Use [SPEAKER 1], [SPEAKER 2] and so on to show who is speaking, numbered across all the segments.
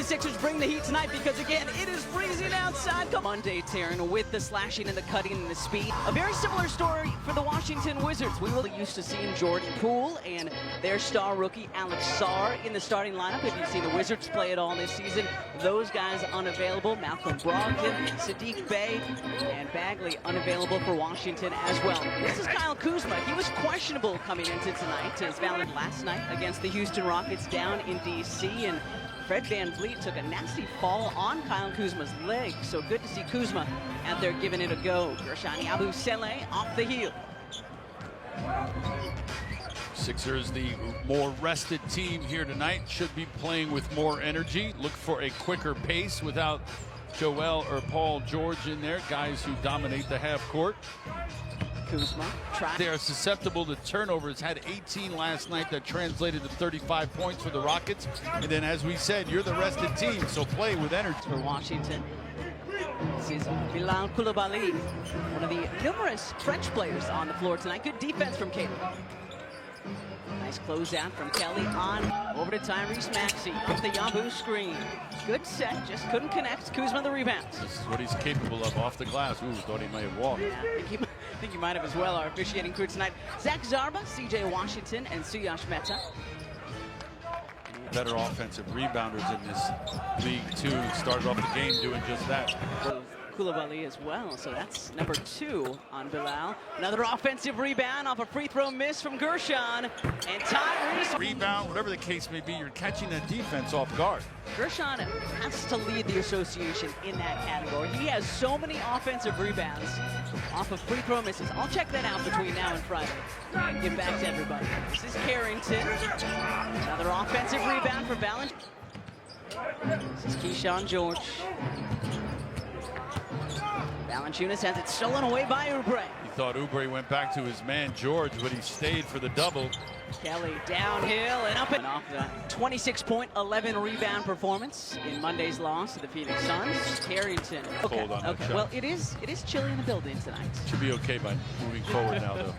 [SPEAKER 1] Sixers bring the heat tonight because, again, it is freezing outside. Monday, Taryn, with the slashing and the cutting and the speed. A very similar story for the Washington Wizards. We were used to seeing Jordan Poole and their star rookie Alex Sarr in the starting lineup. If you've seen the Wizards play at all this season, those guys unavailable. Malcolm Brogdon, Saddiq Bey, and Bagley unavailable for Washington as well. This is Kyle Kuzma. He was questionable coming into tonight. His valid last night against the Houston Rockets down in D.C. and Fred VanVleet took a nasty fall on Kyle Kuzma's leg, so good to see Kuzma out there giving it a go. Guerschon Yabusele off the heel.
[SPEAKER 2] Sixers, the more rested team here tonight, should be playing with more energy. Look for a quicker pace without Joel or Paul George in there, guys who dominate the half court.
[SPEAKER 1] Kuzma
[SPEAKER 2] They are susceptible to turnovers. Had 18 last night. That translated to 35 points for the Rockets. And then, as we said, you're the rested team, so play with energy.
[SPEAKER 1] For Washington, this is Bilal Coulibaly, one of the numerous French players on the floor tonight. Good defense from Caleb. Nice closeout from Kelly on over to Tyrese Maxey with the Yabu screen. Good set, just couldn't connect. Kuzma the rebounds.
[SPEAKER 2] This is what he's capable of off the glass. Ooh, thought he might have walked.
[SPEAKER 1] Yeah, I think he might have as well. Our officiating crew tonight: Zach Zarba, CJ Washington, and Suyash Mehta.
[SPEAKER 2] Better offensive rebounders in this league too. Started off the game doing just that.
[SPEAKER 1] Coulibaly as well, so that's number 2 on Bilal. Another offensive rebound off a free throw miss from Guerschon, and Tyrese.
[SPEAKER 2] Rebound, whatever the case may be, you're catching that defense off guard.
[SPEAKER 1] Guerschon has to lead the association in that category. He has so many offensive rebounds off of free throw misses. I'll check that out between now and Friday and get back to everybody. This is Carrington. Another offensive rebound for Valanciunas. This is Keyshawn George. Valanciunas has it stolen away by Oubre.
[SPEAKER 2] He thought Oubre went back to his man George, but he stayed for the double.
[SPEAKER 1] Kelly downhill and up and off the 26-point, 11-rebound performance in Monday's loss to the Phoenix Suns. Carrington. Okay. Well, it is chilly in the building tonight.
[SPEAKER 2] Should be okay by moving forward now, though.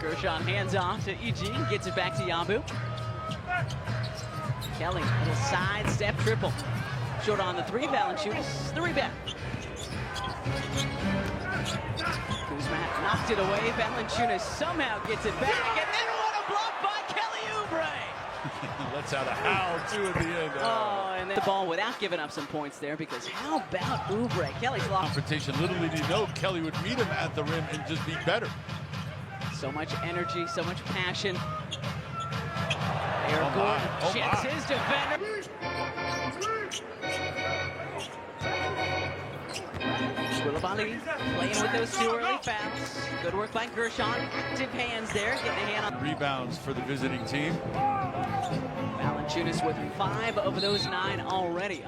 [SPEAKER 1] Guerschon hands off to E.G. Gets it back to Yabu. Kelly, little sidestep triple. Short on the 3. Valanciunas, the rebound. Kuzma knocked it away. Valanciunas somehow gets it back, and then what a block by Kelly Oubre!
[SPEAKER 2] Lets out a howl too at the end.
[SPEAKER 1] Oh, and then the ball without giving up some points there, because how about Oubre? Kelly's lost
[SPEAKER 2] confrontation. Little did he know Kelly would meet him at the rim and just be better.
[SPEAKER 1] So much energy, so much passion. Eric Gordon checks his defender. Coulibaly playing with those 2 early fouls. Good work by Guerschon. Active hands there, getting a hand on.
[SPEAKER 2] Rebounds for the visiting team.
[SPEAKER 1] Valanciunas with 5 of those 9 already.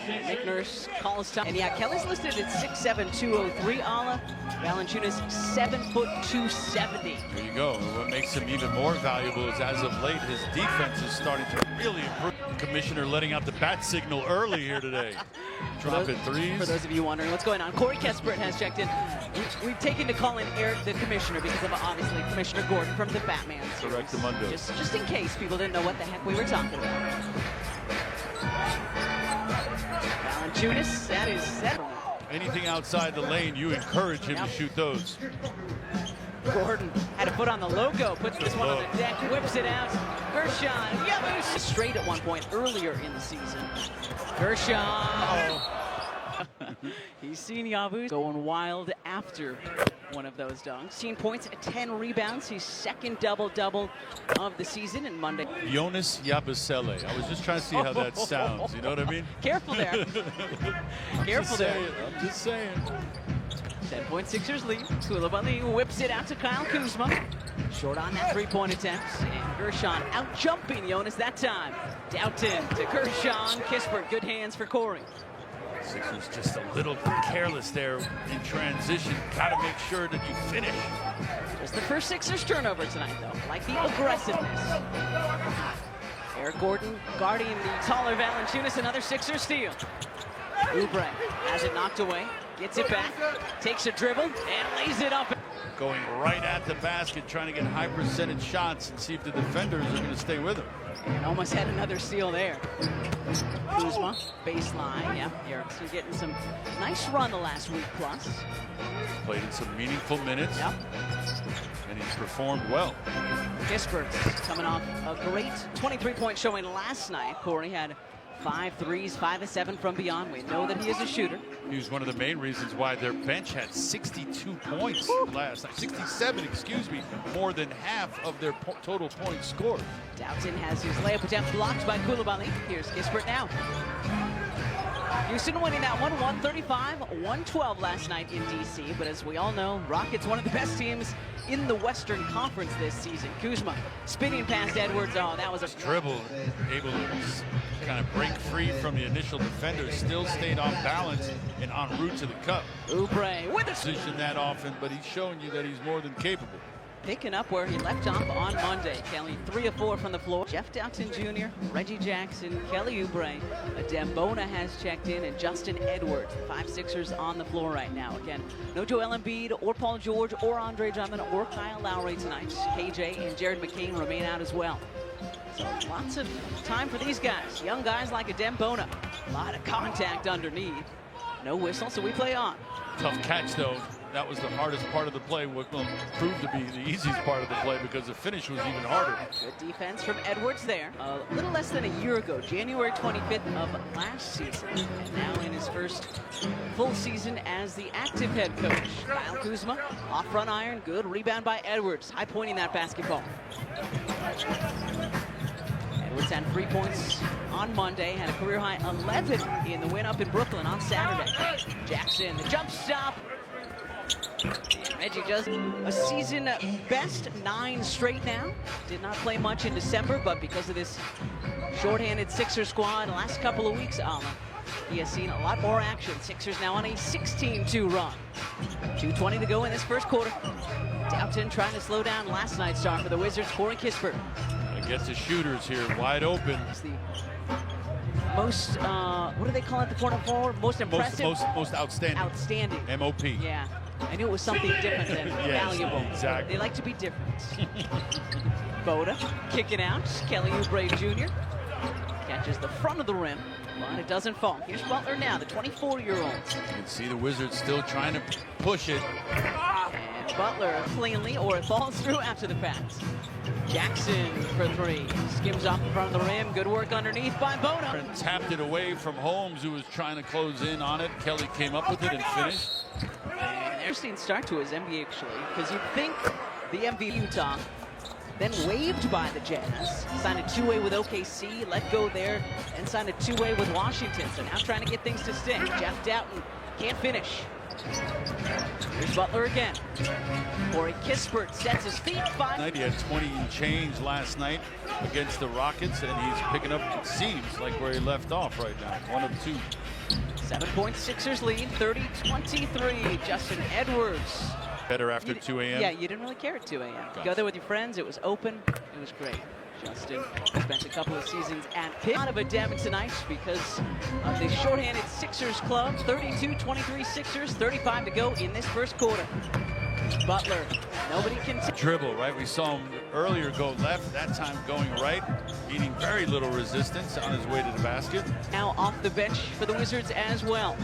[SPEAKER 1] Nick Nurse calls time. And yeah, Kelly's listed at 6'7", 203. Valanciunas 7', 270.
[SPEAKER 2] There you go. What makes him even more valuable is, as of late, his defense is starting to really improve. Commissioner letting out the bat signal early here today. Dropping threes.
[SPEAKER 1] For those of you wondering what's going on, Corey Kispert has checked in. We've taken to calling Eric the Commissioner because of, obviously, Commissioner Gordon from the Batman series.
[SPEAKER 2] Correct the Mundo.
[SPEAKER 1] Just in case people didn't know what the heck we were talking about. Valanciunas, that is set.
[SPEAKER 2] Anything outside the lane, you encourage him to shoot those.
[SPEAKER 1] Gordon had a foot on the logo, puts this one on the deck, whips it out. Guerschon, Yabu straight at one point earlier in the season. Guerschon. He's seen Yabu going wild after one of those dunks. 16 points, 10 rebounds. He's second double-double of the season in Monday.
[SPEAKER 2] Jonas Yabusele. I was just trying to see how that sounds. You know what I mean?
[SPEAKER 1] Careful there. Careful there.
[SPEAKER 2] I'm just saying.
[SPEAKER 1] 10-point Sixers lead. Coulibaly whips it out to Kyle Kuzma. Short on that 3-point attempt. And Guerschon out jumping Jonas that time. Doughton to Guerschon. Kispert, good hands for Corey.
[SPEAKER 2] Sixers just a little careless there in transition. Got to make sure that you finish.
[SPEAKER 1] Just the first Sixers turnover tonight, though. Like the aggressiveness. Eric Gordon guarding the taller Valanciunas. Another Sixers steal. Oubre has it knocked away. Gets it back. Takes a dribble and lays it up.
[SPEAKER 2] going right at the basket, trying to get high percentage shots and see if the defenders are going to stay with him.
[SPEAKER 1] And almost had another steal there. Kuzma, baseline. Yeah, Erickson getting some nice run the last week plus.
[SPEAKER 2] Played in some meaningful minutes.
[SPEAKER 1] Yep.
[SPEAKER 2] And he's performed well.
[SPEAKER 1] Kispert coming off a great 23-point showing last night. Corey had 5 threes, 5 of 7 from beyond. We know that he is a shooter.
[SPEAKER 2] He was one of the main reasons why their bench had 62 points last night. 67, excuse me, more than half of their total points scored.
[SPEAKER 1] Doughton has his layup attempt blocked by Coulibaly. Here's Kispert now. Houston winning that one, 135-112 last night in DC. But as we all know, Rockets one of the best teams in the Western Conference this season. Kuzma spinning past Edwards. Oh, that was a
[SPEAKER 2] dribble, able to kind of break free from the initial defender, still stayed on balance and en route to the cup.
[SPEAKER 1] Oubre with a
[SPEAKER 2] position that often, but he's showing you that he's more than capable.
[SPEAKER 1] Picking up where he left off on Monday. Kelly 3 of 4 from the floor. Jeff Doughton Jr., Reggie Jackson, Kelly Oubre, Adem Bona has checked in, and Justin Edwards. The 5-6ers on the floor right now. Again, no Joel Embiid or Paul George or Andre Drummond or Kyle Lowry tonight. KJ and Jared McCain remain out as well. So lots of time for these guys. Young guys like Adem Bona. A lot of contact underneath. No whistle, so we play on.
[SPEAKER 2] Tough catch, though. That was the hardest part of the play. What will prove to be the easiest part of the play because the finish was even harder.
[SPEAKER 1] Good defense from Edwards there. A little less than a year ago, January 25th of last season. And now in his first full season as the active head coach. Kyle Kuzma, off front iron, good rebound by Edwards. High pointing that basketball. Edwards had 3 points on Monday, had a career high 11 in the win up in Brooklyn on Saturday. Jackson, the jump stop. Reggie does a season best 9 straight now. Did not play much in December, but because of this shorthanded Sixer squad the last couple of weeks, he has seen a lot more action. Sixers now on a 16-2 run. 2:20 to go in this first quarter. Doughton trying to slow down last night's star for the Wizards, Corey Kispert.
[SPEAKER 2] Gets the shooters here wide open.
[SPEAKER 1] It's the most, what do they call it, the corner forward? Most impressive?
[SPEAKER 2] Most outstanding.
[SPEAKER 1] Outstanding.
[SPEAKER 2] MOP.
[SPEAKER 1] Yeah. I knew it was something different than
[SPEAKER 2] yes,
[SPEAKER 1] valuable.
[SPEAKER 2] Exactly.
[SPEAKER 1] They like to be different. Boda kicking out. Kelly Oubre Jr. catches the front of the rim, but it doesn't fall. Here's Butler now, the 24-year-old.
[SPEAKER 2] You can see the Wizards still trying to push it.
[SPEAKER 1] And Butler cleanly, or it falls through after the pass. Jackson for 3. Skims off in front of the rim. Good work underneath by Bona.
[SPEAKER 2] And tapped it away from Holmes, who was trying to close in on it. Kelly came up with it and finished.
[SPEAKER 1] And interesting start to his NBA, actually, because you'd think the MVP Utah, then waived by the Jazz, signed a 2-way with OKC, let go there, and signed a 2-way with Washington. So now trying to get things to stick. Jeff Doughton can't finish. Here's Butler again. Corey Kispert sets his feet. 5.
[SPEAKER 2] He had 20 and change last night against the Rockets, and he's picking up, it seems, like where he left off right now. 1 of 2.
[SPEAKER 1] 7-point Sixers lead, 30-23. Justin Edwards.
[SPEAKER 2] Better after 2 a.m.?
[SPEAKER 1] Yeah, you didn't really care at 2 a.m.
[SPEAKER 2] Gotcha.
[SPEAKER 1] You go there with your friends, it was open, it was great. Justin spent a couple of seasons at Pitt. Out of a Dem tonight because of the shorthanded Sixers club. 32-23 Sixers, 35 to go in this first quarter. Butler, nobody can
[SPEAKER 2] dribble, right? We saw him earlier go left, that time going right, meeting very little resistance on his way to the basket.
[SPEAKER 1] Now off the bench for the Wizards as well.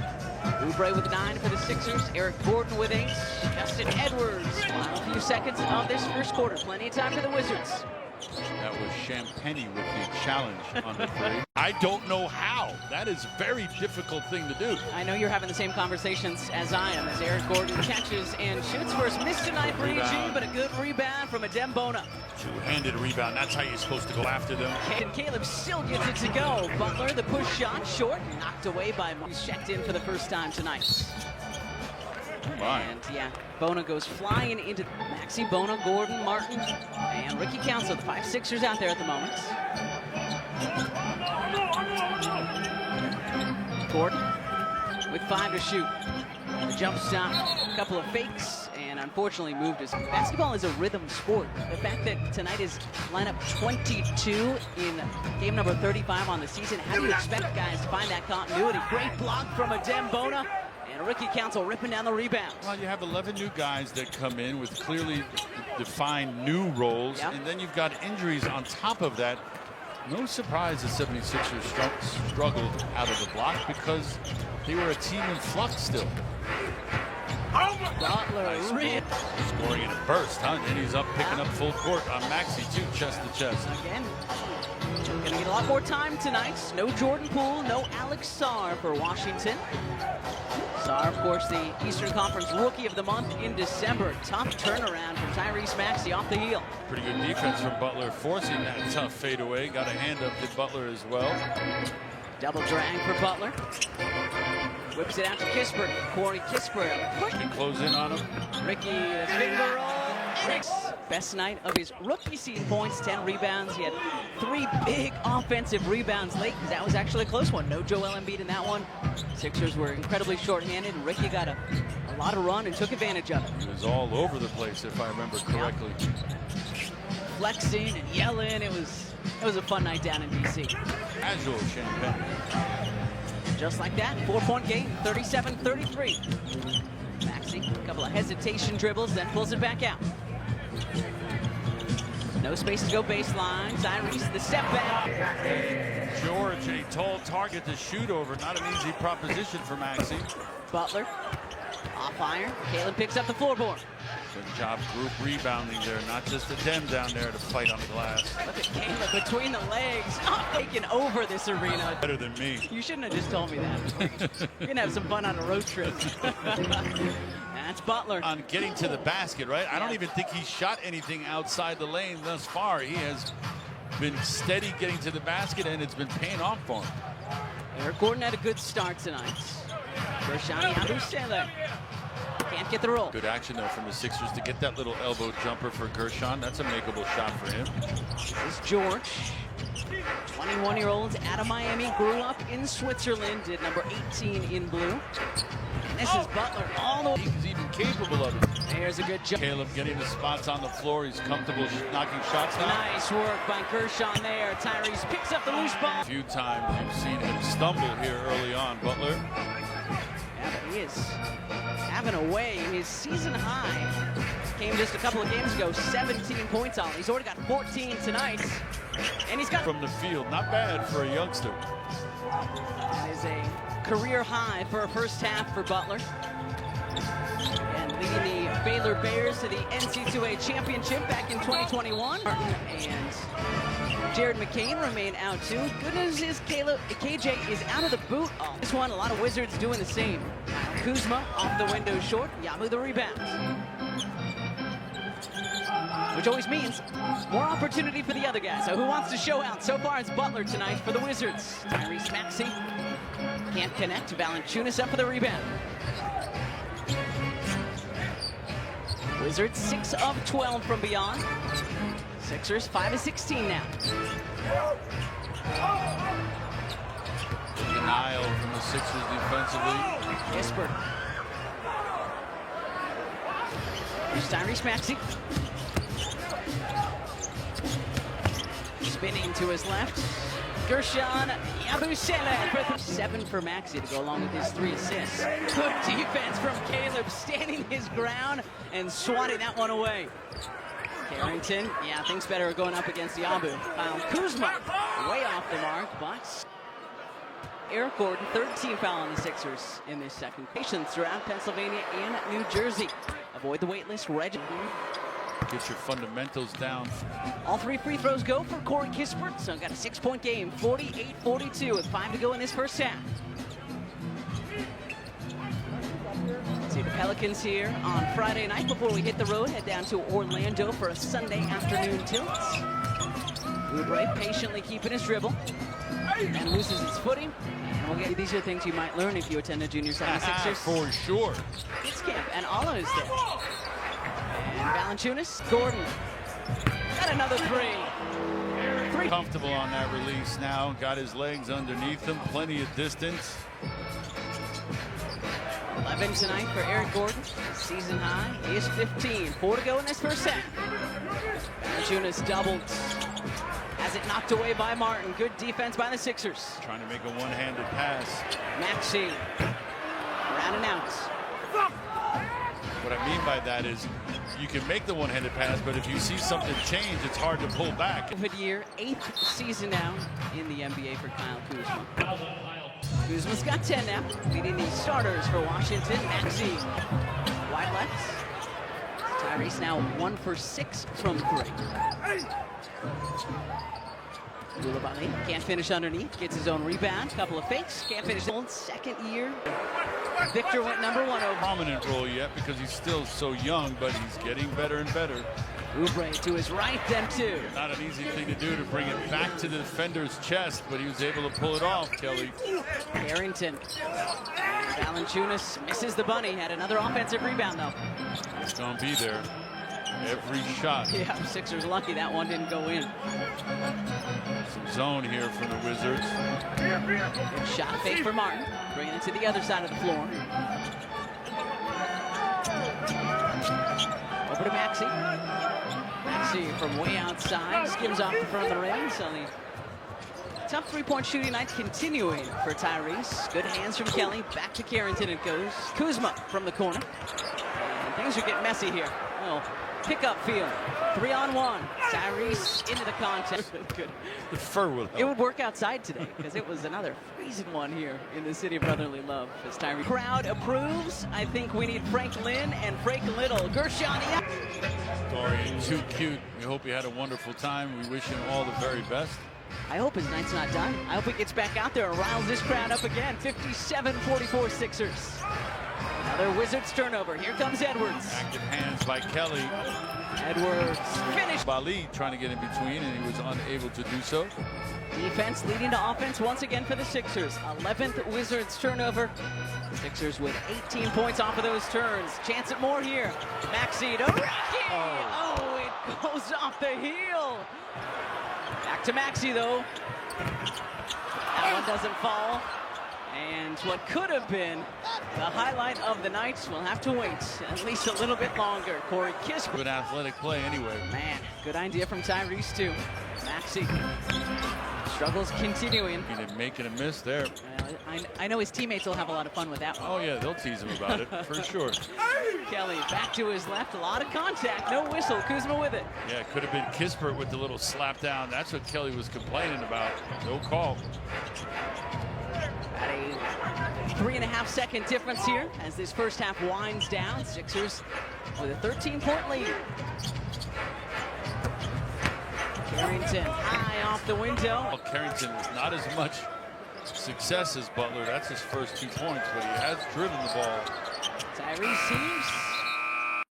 [SPEAKER 1] Oubre with 9 for the Sixers, Eric Gordon with 8, Justin Edwards. Final few seconds of this first quarter, plenty of time for the Wizards.
[SPEAKER 2] That was Champagny with the challenge on the three. I don't know how. That is a very difficult thing to do.
[SPEAKER 1] I know you're having the same conversations as I am, as Eric Gordon catches and shoots first. Missed tonight for EG, but a good rebound from Adem Bona.
[SPEAKER 2] Two-handed rebound. That's how you're supposed to go after them.
[SPEAKER 1] And Caleb still gets it to go. Butler, the push shot, short, knocked away by He's checked in for the first time tonight. And yeah, Bona goes flying into Maxi, Bona, Gordon, Martin, and Ricky Council, the 5-6ers out there at the moment. Gordon with 5 to shoot. The jump stop, a couple of fakes, and unfortunately moved his. Basketball is a rhythm sport. The fact that tonight is lineup 22 in game number 35 on the season, how do you expect guys to find that continuity? Great block from Adem Bona. And Ricky Council ripping down the rebound.
[SPEAKER 2] Well, you have 11 new guys that come in with clearly defined new roles, and then you've got injuries on top of that. No surprise the 76ers struggled out of the block because they were a team in flux still.
[SPEAKER 1] Butler
[SPEAKER 2] scoring in a burst, huh? And he's up picking up full court on Maxey too, chest to chest.
[SPEAKER 1] Again, gonna get a lot more time tonight. No Jordan Poole, no Alex Sarr for Washington. Sarr, of course, the Eastern Conference Rookie of the Month in December. Tough turnaround for Tyrese Maxey off the heel.
[SPEAKER 2] Pretty good defense from Butler, forcing that tough fadeaway. Got a hand up to Butler as well.
[SPEAKER 1] Double drag for Butler. Whips it out to Kispert. Corey Kispert.
[SPEAKER 2] Can close in on him.
[SPEAKER 1] Ricky, the finger roll. Best night of his rookie season points, 10 rebounds. He had 3 big offensive rebounds late because that was actually a close one. No Joel Embiid in that one. Sixers were incredibly shorthanded. Ricky got a lot of run and took advantage of it.
[SPEAKER 2] He was all over the place, if I remember correctly.
[SPEAKER 1] Flexing and yelling. It was a fun night down in DC.
[SPEAKER 2] Casual champagne.
[SPEAKER 1] Just like that, 4-point game, 37-33. Maxey, a couple of hesitation dribbles, then pulls it back out. No space to go baseline. Tyrese, the step back.
[SPEAKER 2] George, a tall target to shoot over. Not an easy proposition for Maxey.
[SPEAKER 1] Butler, off iron. Caleb picks up the floorboard.
[SPEAKER 2] Good job group rebounding there. Not just a Dem down there to fight on the glass.
[SPEAKER 1] Look at Caleb between the legs. Taking over this arena.
[SPEAKER 2] Better than me.
[SPEAKER 1] You shouldn't have just told me that. You're going to have some fun on a road trip. That's Butler.
[SPEAKER 2] On getting to the basket, right? I don't even think he shot anything outside the lane thus far. He has been steady getting to the basket, and it's been paying off for him.
[SPEAKER 1] Eric Gordon had a good start tonight. Rashani Abdul-Saleh can't get the roll.
[SPEAKER 2] Good action, though, from the Sixers to get that little elbow jumper for Gershon. That's a makeable shot for him.
[SPEAKER 1] This is George. 21-year-old out of Miami, grew up in Switzerland, did number 18 in blue. And this is Butler all the way.
[SPEAKER 2] He's even capable of it.
[SPEAKER 1] There's a good jump.
[SPEAKER 2] Caleb getting the spots on the floor. He's comfortable knocking shots down.
[SPEAKER 1] Nice work by Gershon there. Tyrese picks up the loose ball.
[SPEAKER 2] A few times you've seen him stumble here early on, Butler.
[SPEAKER 1] Yeah, but he is having a way. His season high came just a couple of games ago, 17 points on. He's already got 14 tonight. And he's got
[SPEAKER 2] from the field. Not bad for a youngster.
[SPEAKER 1] That is a career high for a first half for Butler. And leading the Baylor Bears to the NCAA championship back in 2021. And Jared McCain remain out too. Good news is KJ is out of the boot. This one, a lot of Wizards doing the same. Kuzma off the window short. Yamu the rebound. Which always means more opportunity for the other guys. So who wants to show out? So far it's Butler tonight for the Wizards. Tyrese Maxey can't connect. Valanciunas up for the rebound. Wizards 6 of 12 from beyond. Sixers 5 of 16 now.
[SPEAKER 2] Denial from the Sixers defensively.
[SPEAKER 1] Kispert. Here's Tyrese Maxey. Spinning to his left. Gershon Yabusele. 7 for Maxey to go along with his 3 assists. Good defense from Caleb, standing his ground and swatting that one away. Carrington, yeah, things better are going up against Yabu. Kuzma, way off the mark, but Eric Gordon, 13 foul on the Sixers in this second. Patients throughout Pennsylvania and New Jersey. Avoid the wait list. Get
[SPEAKER 2] your fundamentals down.
[SPEAKER 1] All 3 free throws go for Corey Kispert, so got a 6-point game, 48-42 with 5 to go in this first half. See the Pelicans here on Friday night before we hit the road, head down to Orlando for a Sunday afternoon tilt. Oubre patiently keeping his dribble and loses his footing. And we'll get you, these are things you might learn if you attend a Junior 76ers.
[SPEAKER 2] For sure.
[SPEAKER 1] Kids camp, and Ala is there. And Valanciunas, Gordon, got another 3.
[SPEAKER 2] Comfortable on that release now. Got his legs underneath him. Plenty of distance.
[SPEAKER 1] 11 tonight for Eric Gordon. Season high is 15. 4 to go in this first set. Valanciunas doubled. Has it knocked away by Martin. Good defense by the Sixers.
[SPEAKER 2] Trying to make a one-handed pass.
[SPEAKER 1] Maxey Out and out.
[SPEAKER 2] What I mean by that is you can make the one-handed pass, but if you see something change, it's hard to pull back.
[SPEAKER 1] COVID year, 8th season now in the NBA for Kyle Kuzma. Kuzma's got 10 now, leading the starters for Washington. Maxey, wide left. Tyrese now 1 for 6 from 3. Coulibaly can't finish underneath, gets his own rebound, couple of fakes, can't finish. Second year. Victor went #1 over.
[SPEAKER 2] Prominent role yet because he's still so young, but he's getting better and better.
[SPEAKER 1] Oubre to his right, then 2.
[SPEAKER 2] Not an easy thing to do to bring it back to the defender's chest, but he was able to pull it off, Kelly.
[SPEAKER 1] Carrington. Valanciunas misses the bunny, had another offensive rebound though.
[SPEAKER 2] It's gonna be there. Every shot.
[SPEAKER 1] Yeah, Sixers lucky that one didn't go in.
[SPEAKER 2] Some zone here from the Wizards.
[SPEAKER 1] Good shot fake for Martin, bringing it to the other side of the floor. Over to Maxey. Maxey from way outside, skims off the front of the rim. So the tough three-point shooting night continuing for Tyrese. Good hands from Kelly. Back to Carrington it goes. Kuzma from the corner. And things are getting messy here. Oh, pick-up field. 3-on-1. Tyrese into the contest. Good.
[SPEAKER 2] The fur will help.
[SPEAKER 1] It would work outside today because it was another freezing one here in the city of brotherly love. As Tyrese crowd approves, I think we need Frank Lynn and Frank Little. Gershon.
[SPEAKER 2] Dorian, too cute. We hope he had a wonderful time. We wish him all the very best.
[SPEAKER 1] I hope his night's not done. I hope he gets back out there and riles this crowd up again. 57-44 Sixers. Another Wizards turnover. Here comes Edwards.
[SPEAKER 2] Active hands by Kelly.
[SPEAKER 1] Edwards finished.
[SPEAKER 2] Bali trying to get in between, and he was unable to do so.
[SPEAKER 1] Defense leading to offense once again for the Sixers. 11th Wizards turnover. Sixers with 18 points off of those turns. Chance at more here. Maxey to Ricky. Oh, it goes off the heel. Back to Maxey though. That one doesn't fall. And what could have been the highlight of the night will have to wait at least a little bit longer. Corey Kispert.
[SPEAKER 2] Good athletic play anyway.
[SPEAKER 1] Man, good idea from Tyrese too. Maxey. Struggles continuing.
[SPEAKER 2] He didn't make it a miss there.
[SPEAKER 1] I know his teammates will have a lot of fun with that one.
[SPEAKER 2] Oh yeah, they'll tease him about it for sure.
[SPEAKER 1] Kelly back to his left, a lot of contact, no whistle. Kuzma with it.
[SPEAKER 2] Yeah, it could have been Kispert with the little slap down. That's what Kelly was complaining about. No call.
[SPEAKER 1] At a 3.5-second difference here as this first half winds down. Sixers with a 13-point lead. Carrington high off the window.
[SPEAKER 2] Well, Carrington not as much success as Butler. That's his first 2 points, but he has driven the ball.
[SPEAKER 1] Tyrese seems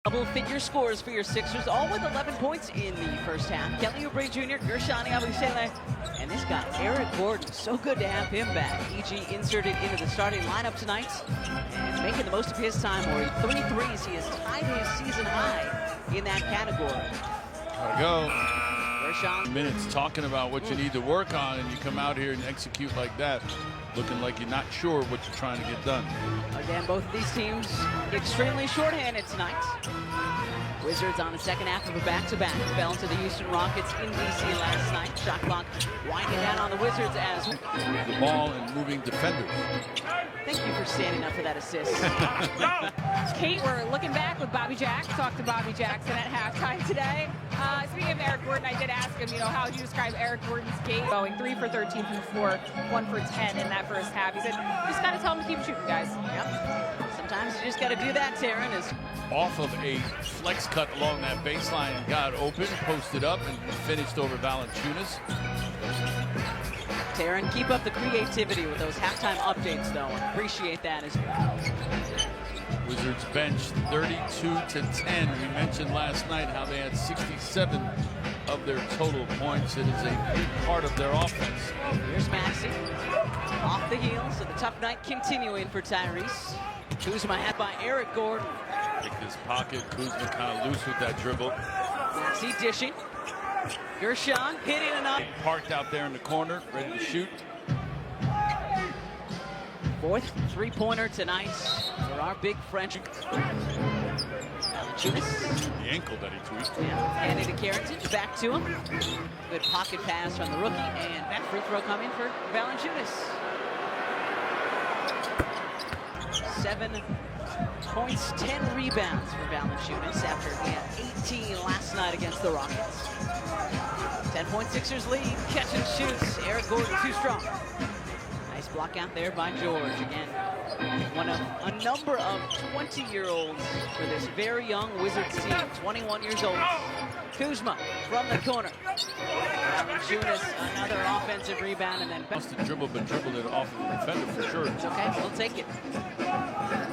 [SPEAKER 1] double-figure scores for your Sixers, all with 11 points in the first half. Kelly Oubre Jr., Gershon Yabusele, and this guy, Eric Gordon. So good to have him back. EG inserted into the starting lineup tonight and making the most of his time. Where 3 threes, he has tied his season high in that category.
[SPEAKER 2] Gotta go.
[SPEAKER 1] Gershon.
[SPEAKER 2] Minutes talking about what you need to work on, and you come out here and execute like that, looking like you're not sure what you're trying to get done.
[SPEAKER 1] Again, both of these teams extremely shorthanded tonight. Wizards on the second half of a back-to-back. Fell to the Houston Rockets in D.C. last night. Shot clock winding down on the Wizards as
[SPEAKER 2] The ball and moving defenders.
[SPEAKER 1] Thank you for standing up for that assist.
[SPEAKER 3] Kate, we're looking back with Bobby Jack. Talked to Bobby Jackson at halftime today. Speaking of Eric Gordon, I did ask him, how would you describe Eric Gordon's game? Going 3 for 13 from the floor, 1 for 10 in that first half. He said, just got to tell him to keep shooting, guys.
[SPEAKER 1] Yep. Sometimes you just got to do that, Taryn.
[SPEAKER 2] Off of a flex cut along that baseline, got open, posted up, and finished over Valanciunas.
[SPEAKER 1] Taryn, keep up the creativity with those halftime updates, though. Appreciate that as well.
[SPEAKER 2] Wizards bench 32-10. We mentioned last night how they had 67 of their total points. It is a big part of their offense.
[SPEAKER 1] Here's Maxey off the heels of the tough night continuing for Tyrese. Kuzma had by Eric Gordon.
[SPEAKER 2] Take this pocket. Kuzma kind of loose with that dribble.
[SPEAKER 1] Maxey dishing. Gershon hitting enough.
[SPEAKER 2] Parked out there in the corner, ready to shoot.
[SPEAKER 1] Fourth three-pointer tonight for our big French. Valanciunas.
[SPEAKER 2] The ankle that he tweaked.
[SPEAKER 1] Yeah, handed to Carrington, back to him. Good pocket pass from the rookie, and that free throw coming for Valanciunas. 7 points, 10 rebounds for Valanciunas after he had 18 last night against the Rockets. 10-point Sixers lead, catch and shoots. Eric Gordon too strong. Nice block out there by George. Again, one of a number of 20-year-olds for this very young Wizards team, 21 years old. Kuzma from the corner. Valanciunas, another offensive rebound, and then
[SPEAKER 2] Must have dribbled, but dribbled it off of the defender for sure.
[SPEAKER 1] it's okay, we'll take it.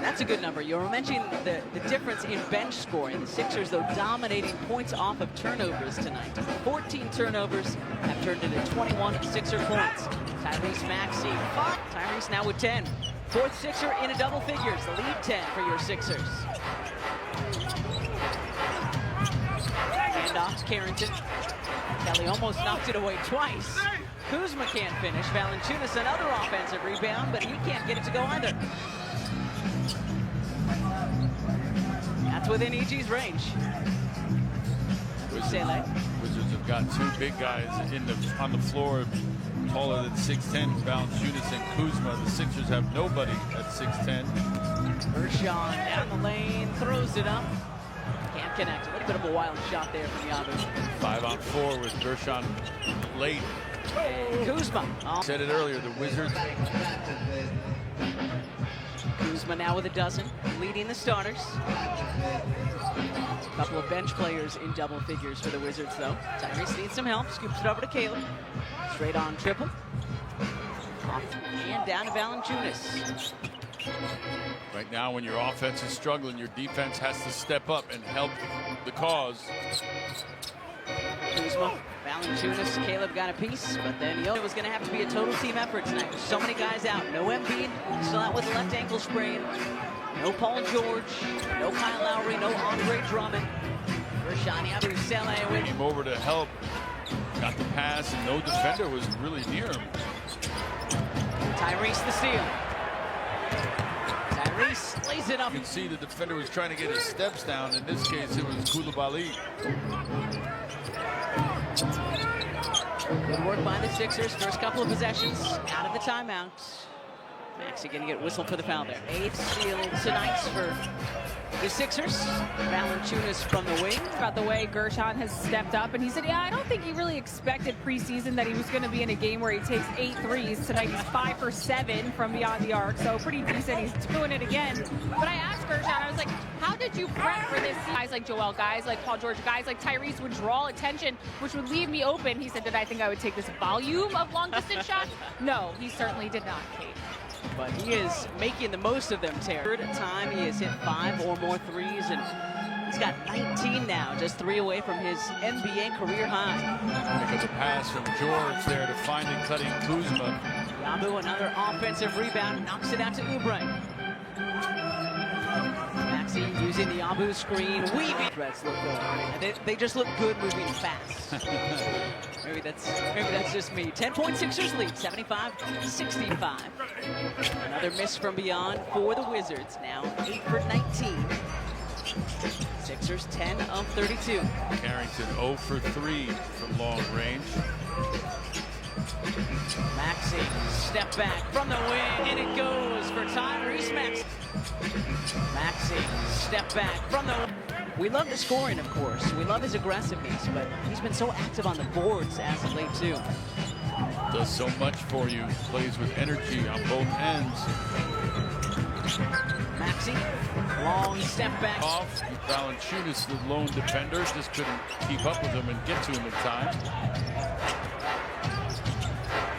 [SPEAKER 1] That's a good number. You were mentioning the difference in bench scoring. The Sixers, though, dominating points off of turnovers tonight. 14 turnovers have turned into 21 Sixer points. Tyrese Maxey. Tyrese now with 10. Fourth Sixer into double figures. The lead 10 for your Sixers. Handoff to Carrington. Kelly almost knocked it away twice. Kuzma can't finish. Valanciunas another offensive rebound, but he can't get it to go either. That's within EG's range.
[SPEAKER 2] Wizards have got two big guys on the floor, taller than 6'10", Valanciunas and Kuzma. The Sixers have nobody at 6'10".
[SPEAKER 1] Gershon down the lane, throws it up. Can't connect. A little bit of a wild shot there from Yabu.
[SPEAKER 2] 5-on-4 with Gershon late.
[SPEAKER 1] And Kuzma.
[SPEAKER 2] Said it earlier, the Wizards.
[SPEAKER 1] Kuzma now with a dozen, leading the starters. A couple of bench players in double figures for the Wizards, though. Tyrese needs some help, scoops it over to Caleb. Straight on triple. Off and down to Valanciunas.
[SPEAKER 2] Right now, when your offense is struggling, your defense has to step up and help the cause.
[SPEAKER 1] Kuzma, Valanciunas, Caleb got a piece, but then it was going to have to be a total team effort tonight. So many guys out. No Embiid, still out with a left ankle sprain. No Paul George, no Kyle Lowry, no Andre Drummond. Rashani Abdul-Saleh
[SPEAKER 2] Came over to help, got the pass, and no defender was really near him.
[SPEAKER 1] Tyrese the steal. Tyrese lays it up.
[SPEAKER 2] You can see the defender was trying to get his steps down. In this case, it was Coulibaly.
[SPEAKER 1] Good work by the Sixers. First couple of possessions out of the timeout. Maxey going to get whistled for the foul there. 8th steal tonight for the Sixers. Valanciunas from the wing.
[SPEAKER 3] About the way Gershon has stepped up, and he said, yeah, I don't think he really expected preseason that he was going to be in a game where he takes 8 threes. Tonight he's 5 for 7 from beyond the arc, so pretty decent. He's doing it again. But I asked Gershon, I was like, how did you prep for this? Guys like Joel, guys like Paul George, guys like Tyrese would draw attention, which would leave me open. He said, did I think I would take this volume of long-distance shots? No, he certainly did not, Kate.
[SPEAKER 1] But he is making the most of them, Terry. Third time he has hit 5 or more threes, and he's got 19 now, just 3 away from his NBA career high.
[SPEAKER 2] Look at the pass from George there to find and cutting Kuzma.
[SPEAKER 1] Yabu, another offensive rebound, knocks it out to Oubre. Maxey using the Yabu screen, weaving. Threats look good. They just look good moving fast. Maybe that's just me. 10-point Sixers lead, 75-65. Another miss from beyond for the Wizards. Now 8 for 19. Sixers 10 of 32.
[SPEAKER 2] Carrington 0 for 3 from long range.
[SPEAKER 1] Maxey, step back from the wing, and it goes for Tyrese Maxey. Maxey, step back from the wing. We love the scoring, of course. We love his aggressiveness, but he's been so active on the boards as of late, too.
[SPEAKER 2] Does so much for you. Plays with energy on both ends.
[SPEAKER 1] Maxey, long step back.
[SPEAKER 2] Off. Valanciunas, the lone defender, just couldn't keep up with him and get to him in time.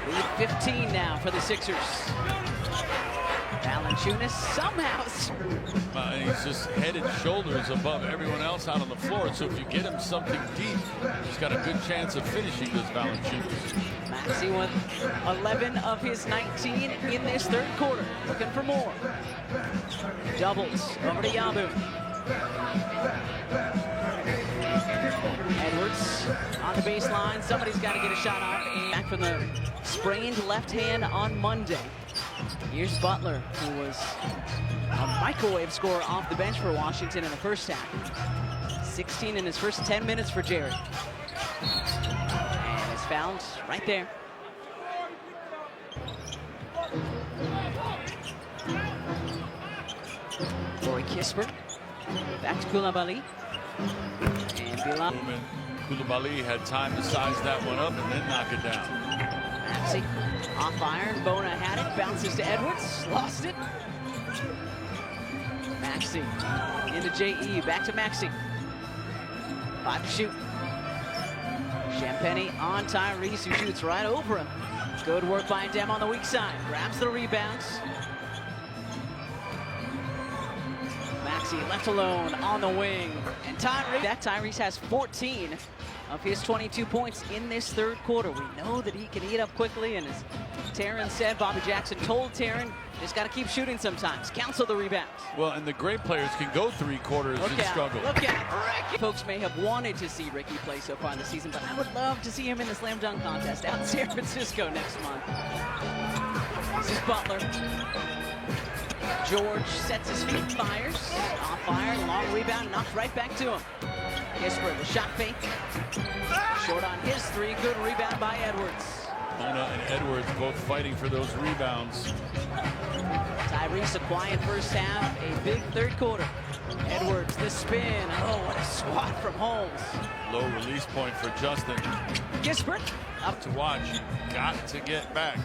[SPEAKER 1] Lead 15 now for the Sixers. Valanciunas somehow.
[SPEAKER 2] And he's just head and shoulders above everyone else out on the floor. So if you get him something deep, he's got a good chance of finishing this Valanciunas.
[SPEAKER 1] Maxey with 11 of his 19 in this third quarter. Looking for more. Doubles over to Yabu. Edwards on the baseline. Somebody's got to get a shot off. Back from the sprained left hand on Monday. Here's Butler, who was a microwave scorer off the bench for Washington in the first half. 16 in his first 10 minutes for Jared. And is fouled right there. Kispert. Back to Coulibaly. And Bilal.
[SPEAKER 2] Coulibaly had time to size that one up and then knock it down.
[SPEAKER 1] Maxey off iron. Bona had it. Bounces to Edwards. Lost it. Maxey into J.E. Back to Maxey. 5 to shoot. Champagnie on Tyrese, who shoots right over him. Good work by Dem on the weak side. Grabs the rebounds. Maxey left alone on the wing. And Tyrese has 14 of his 22 points in this third quarter. We know that he can eat up quickly, and as Taryn said, Bobby Jackson told Taryn, just got to keep shooting sometimes. Cancel the rebounds.
[SPEAKER 2] Well, and the great players can go 3 quarters and struggle.
[SPEAKER 1] Look at Ricky. Folks may have wanted to see Ricky play so far in the season, but I would love to see him in the slam dunk contest out in San Francisco next month. This is Butler. George sets his feet, fires. Off fire, long rebound, knocked right back to him. Kispert, the shot fake. Short on his 3, good rebound by Edwards.
[SPEAKER 2] Bona and Edwards both fighting for those rebounds.
[SPEAKER 1] Tyrese, a quiet first half, a big third quarter. Edwards, the spin. Oh, what a swat from Holmes.
[SPEAKER 2] Low release point for Justin.
[SPEAKER 1] Kispert
[SPEAKER 2] Up to watch. Got to get back.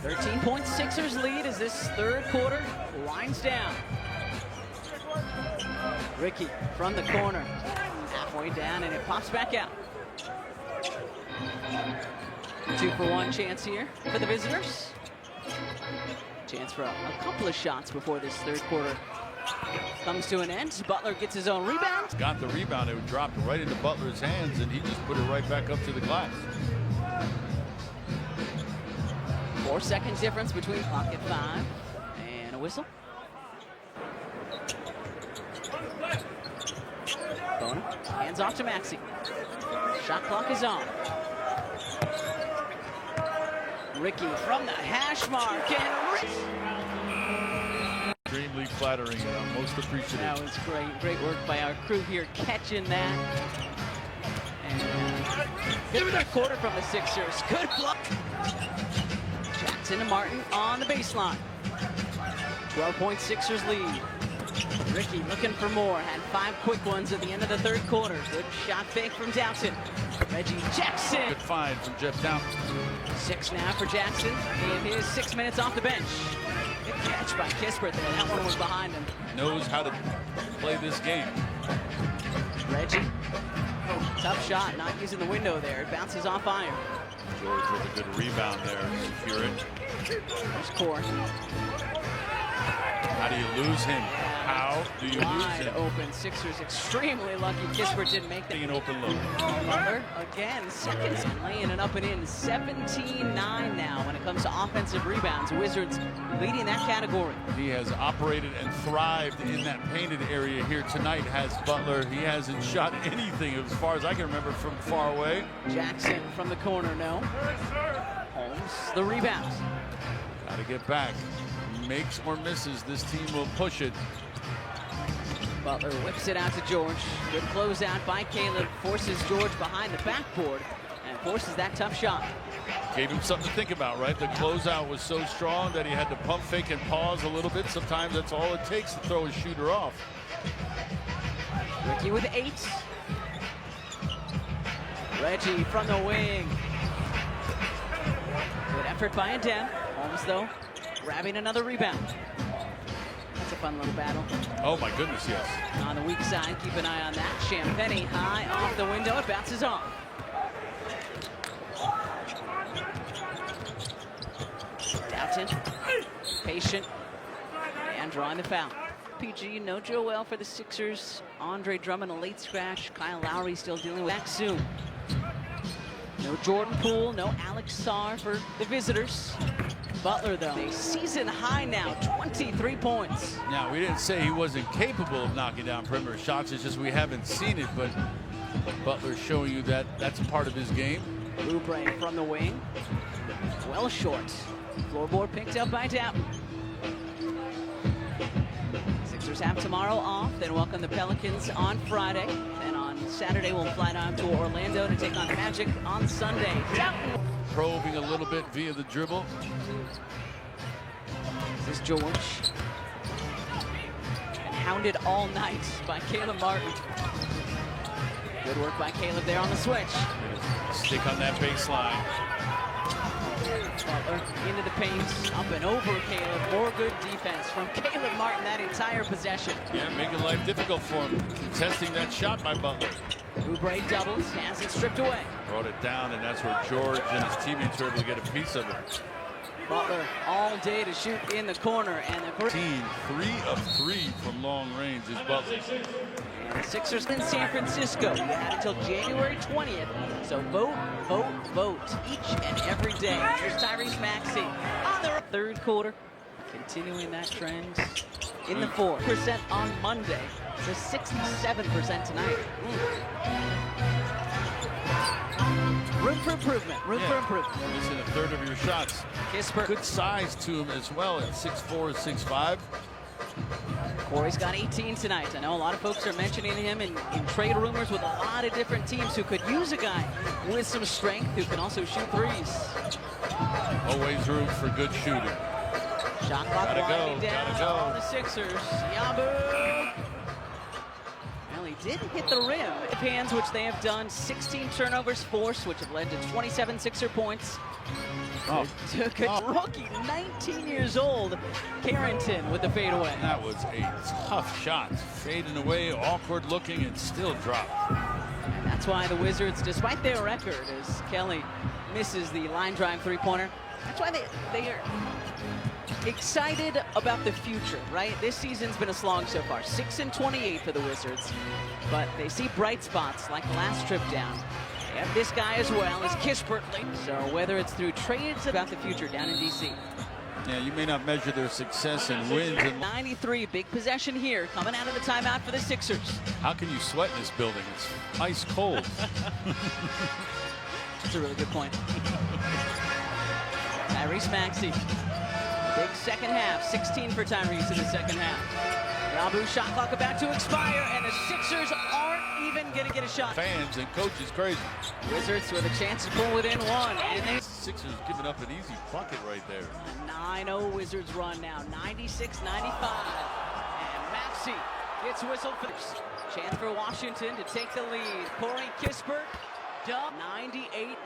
[SPEAKER 1] 13-point Sixers lead as this third quarter winds down. Ricky from the corner. Halfway down, and it pops back out. 2-for-1 chance here for the visitors. Chance for a couple of shots before this third quarter comes to an end. Butler gets his own rebound.
[SPEAKER 2] Got the rebound. It dropped right into Butler's hands, and he just put it right back up to the glass.
[SPEAKER 1] 4 seconds difference between clock at 5 and a whistle. Bona hands off to Maxey. Shot clock is on. Ricky from the hash mark, and
[SPEAKER 2] Extremely flattering, and I'm most appreciative.
[SPEAKER 1] that was great. Great work by our crew here catching that. And good third quarter from the Sixers. Good block. Jackson and Martin on the baseline. 12-point Sixers lead. Ricky looking for more. Had 5 quick ones at the end of the third quarter. Good shot fake from Doughton. Reggie Jackson.
[SPEAKER 2] Good find from Jeff Doughton.
[SPEAKER 1] 6 now for Jackson in his 6 minutes off the bench. Good catch by Kispert there. That one was behind him.
[SPEAKER 2] Knows how to play this game.
[SPEAKER 1] Reggie. Tough shot, not using the window there. It bounces off iron.
[SPEAKER 2] George with a good rebound there. Secure it.
[SPEAKER 1] There's Core.
[SPEAKER 2] How do you lose him? How do you lose
[SPEAKER 1] Wide
[SPEAKER 2] him?
[SPEAKER 1] open. Sixers extremely lucky. Kispert didn't make that.
[SPEAKER 2] An open look.
[SPEAKER 1] Butler again, seconds laying it up and in. 17-9 now when it comes to offensive rebounds. Wizards leading that category.
[SPEAKER 2] He has operated and thrived in that painted area here tonight, has Butler. He hasn't shot anything as far as I can remember from far away.
[SPEAKER 1] Jackson from the corner, no. Holmes, the rebound.
[SPEAKER 2] Got to get back. Makes or misses, this team will push it.
[SPEAKER 1] Butler whips it out to George. Good closeout by Caleb. Forces George behind the backboard and forces that tough shot.
[SPEAKER 2] Gave him something to think about, right? The closeout was so strong that he had to pump fake and pause a little bit. Sometimes that's all it takes to throw a shooter off.
[SPEAKER 1] Ricky with 8. Reggie from the wing. Good effort by Adem. Holmes, though, grabbing another rebound. That's a fun little battle.
[SPEAKER 2] Oh, my goodness, yes.
[SPEAKER 1] On the weak side, keep an eye on that. Champagnie high off the window. It bounces off. Doughton, patient, and drawing the foul. PG, no Joel for the Sixers. Andre Drummond, a late scratch. Kyle Lowry still dealing with that soon. No Jordan Poole, no Alex Sarr for the visitors. Butler, though, a season high now, 23 points.
[SPEAKER 2] Now, we didn't say he wasn't capable of knocking down perimeter shots. It's just we haven't seen it, but Butler's showing you that that's part of his game.
[SPEAKER 1] Oubre from the wing. Well short. Floorboard picked up by Doughton. Sixers have tomorrow off, then welcome the Pelicans on Friday. Then on Saturday, we'll fly down to Orlando to take on the Magic on Sunday. Doughton.
[SPEAKER 2] Probing a little bit via the dribble.
[SPEAKER 1] This is George. hounded all night by Caleb Martin. Good work by Caleb there on the switch.
[SPEAKER 2] Stick on that baseline.
[SPEAKER 1] Butler into the paint, up and over Caleb. More good defense from Caleb Martin that entire possession.
[SPEAKER 2] Yeah, making life difficult for him. Contesting that shot by Butler.
[SPEAKER 1] Oubre doubles, has it stripped away.
[SPEAKER 2] Brought it down, and that's where George and his teammates were able to get a piece of it.
[SPEAKER 1] Butler all day to shoot in the corner, and the
[SPEAKER 2] 3 of 3 from long range is Butler.
[SPEAKER 1] And the Sixers in San Francisco. You have until January 20th. So vote, vote, vote each and every day. Here's Tyrese Maxey on the third quarter. Continuing that trend in the 4% on Monday to 67% tonight. Room for improvement. Room for improvement.
[SPEAKER 2] Missing a third of your shots.
[SPEAKER 1] Kispert.
[SPEAKER 2] Good size to him as well at 6'4", 6'5".
[SPEAKER 1] Corey's got 18 tonight. I know a lot of folks are mentioning him in trade rumors with a lot of different teams who could use a guy with some strength who can also shoot threes.
[SPEAKER 2] Always room for good shooting.
[SPEAKER 1] Shot clock winding down
[SPEAKER 2] gotta go.
[SPEAKER 1] on the Sixers. Yabu. Well, he did hit the rim. Hands, which they have done 16 turnovers forced, which have led to 27 Sixer points. Took a rookie, 19 years old, Carrington with the fadeaway.
[SPEAKER 2] That was a tough shot. Fading away, awkward looking, and still dropped.
[SPEAKER 1] And that's why the Wizards, despite their record, as Kelly misses the line drive three-pointer, that's why they are excited about the future, right? This season's been a slog so far. 6-28 for the Wizards, but they see bright spots like the last trip down. They have this guy as well as Kispert. So whether it's through trades about the future down in DC.
[SPEAKER 2] Yeah, you may not measure their success in wins.
[SPEAKER 1] 93, big possession here, coming out of the timeout for the Sixers.
[SPEAKER 2] How can you sweat in this building? It's ice cold.
[SPEAKER 1] That's a really good point. Tyrese Maxey. Big second half, 16 for Tyrese in the second half. Yabu shot clock about to expire, and the Sixers aren't even going to get a shot.
[SPEAKER 2] Fans and coaches crazy.
[SPEAKER 1] Wizards with a chance to pull within one. And they
[SPEAKER 2] Sixers giving up an easy bucket right there.
[SPEAKER 1] a 9-0 Wizards run now, 96-95. And Maxey gets whistled for chance for Washington to take the lead. Corey Kispert, dub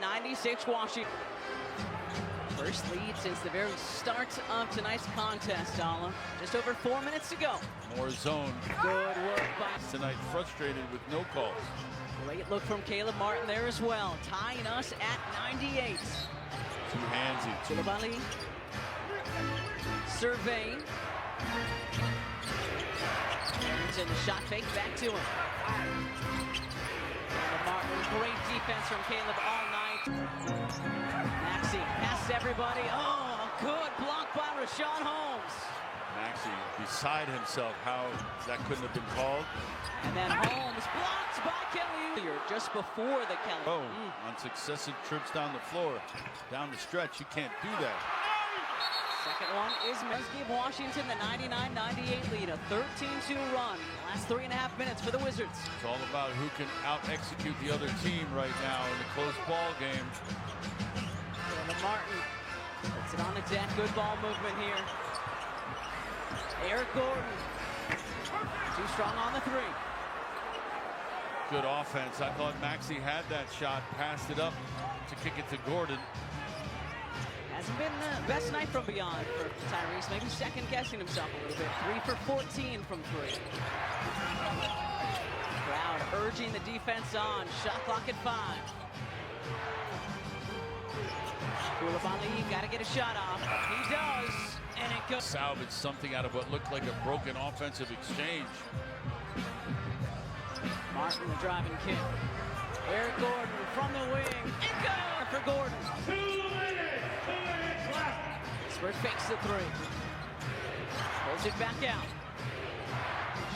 [SPEAKER 1] 98-96 Washington. First lead since the very start of tonight's contest, Dalla. Just over 4 minutes to go.
[SPEAKER 2] More zone.
[SPEAKER 1] Good work by
[SPEAKER 2] Tonight frustrated with no calls.
[SPEAKER 1] great look from Caleb Martin there as well, tying us at 98.
[SPEAKER 2] Too handsy.
[SPEAKER 1] Koulibaly surveying. And the shot fake back to him. Caleb Martin, great defense from Caleb all night. Maxey past everybody. Oh, good block by Richaun Holmes.
[SPEAKER 2] Maxey beside himself how that couldn't have been called.
[SPEAKER 1] And then Holmes blocked by Kelly just before the Kelly.
[SPEAKER 2] Oh, on successive trips down the floor. Down the stretch, you can't do that.
[SPEAKER 1] Second one is does give Washington the 99-98 lead, a 13-2 run. Last 3.5 minutes for the Wizards.
[SPEAKER 2] It's all about who can out-execute the other team right now in the close ball game.
[SPEAKER 1] Caleb Martin puts it on the deck. Good ball movement here. Eric Gordon, too strong on the three.
[SPEAKER 2] Good offense. I thought Maxey had that shot, passed it up to kick it to Gordon.
[SPEAKER 1] Hasn't been the best night from beyond for Tyrese. Maybe second-guessing himself a little bit. 3 for 14 from 3. Crowd urging the defense on. Shot clock at 5. Koulibaly got to get a shot off. He does, and it goes.
[SPEAKER 2] Salvaged something out of what looked like a broken offensive exchange.
[SPEAKER 1] Martin the driving kick. Eric Gordon from the wing. And good for Gordon.
[SPEAKER 4] 2 minutes.
[SPEAKER 1] Spurs fakes the three. Pulls it back out.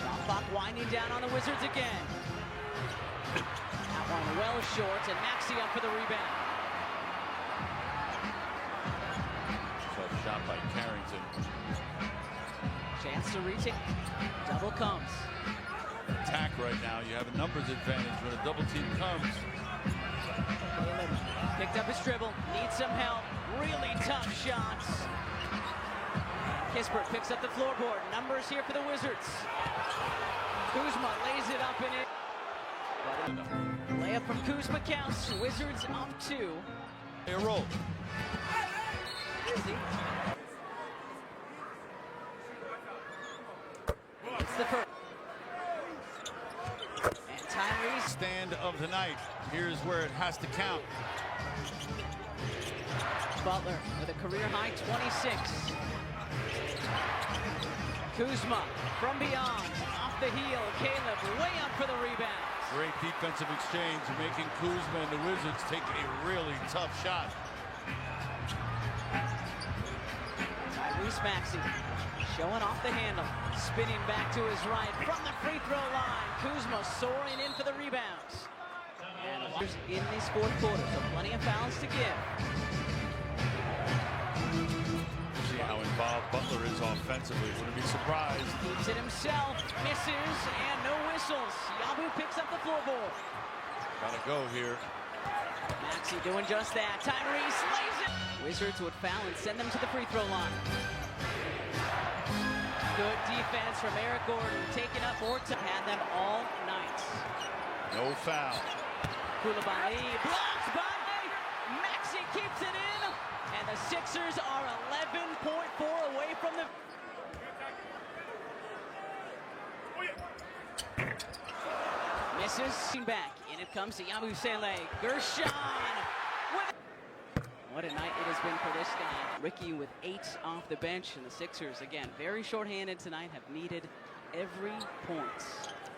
[SPEAKER 1] Shot clock winding down on the Wizards again. That one well short, and Maxey up for the rebound.
[SPEAKER 2] Tough shot by Carrington.
[SPEAKER 1] Chance to retake. Double comes.
[SPEAKER 2] Attack right now. You have a numbers advantage when a double team comes.
[SPEAKER 1] Caleb picked up his dribble. Needs some help. Really tough shots. Kispert picks up the floorboard. Numbers here for the Wizards. Kuzma lays it up in it. Layup from Kuzma counts. Wizards up 2.
[SPEAKER 2] A roll.
[SPEAKER 1] It's the first. And Tyrese.
[SPEAKER 2] Stand of the night. Here's where it has to count.
[SPEAKER 1] Butler with a career high 26. Kuzma from beyond. Off the heel. Caleb way up for the rebound.
[SPEAKER 2] Great defensive exchange, making Kuzma and the Wizards take a really tough shot.
[SPEAKER 1] Tyrese Maxey showing off the handle. Spinning back to his right from the free throw line. Kuzma soaring in for the rebounds. And in this fourth quarter, so plenty of fouls to give.
[SPEAKER 2] See how involved Butler is offensively. Wouldn't be surprised.
[SPEAKER 1] Keeps it himself, misses, and no whistles. Yabu picks up the floorboard.
[SPEAKER 2] Gotta go here.
[SPEAKER 1] Maxey doing just that. Tyrese lays it. Wizards would foul and send them to the free throw line. Good defense from Eric Gordon, taking up more time. Had them all night.
[SPEAKER 2] No foul.
[SPEAKER 1] Koulibaly blocked by Maxey, keeps it in, and the Sixers are 11.4 away from the. Misses. Back, in it comes to Yabusele. Gershon. What a night it has been for this guy. Ricky with 8 off the bench, and the Sixers, again, very shorthanded tonight, have needed every point.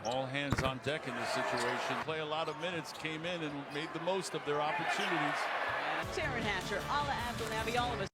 [SPEAKER 2] All hands on deck in this situation. Play a lot of minutes, came in and made the most of their opportunities.
[SPEAKER 1] And Taryn Hatcher, Ala Abdel Nabi, all of us.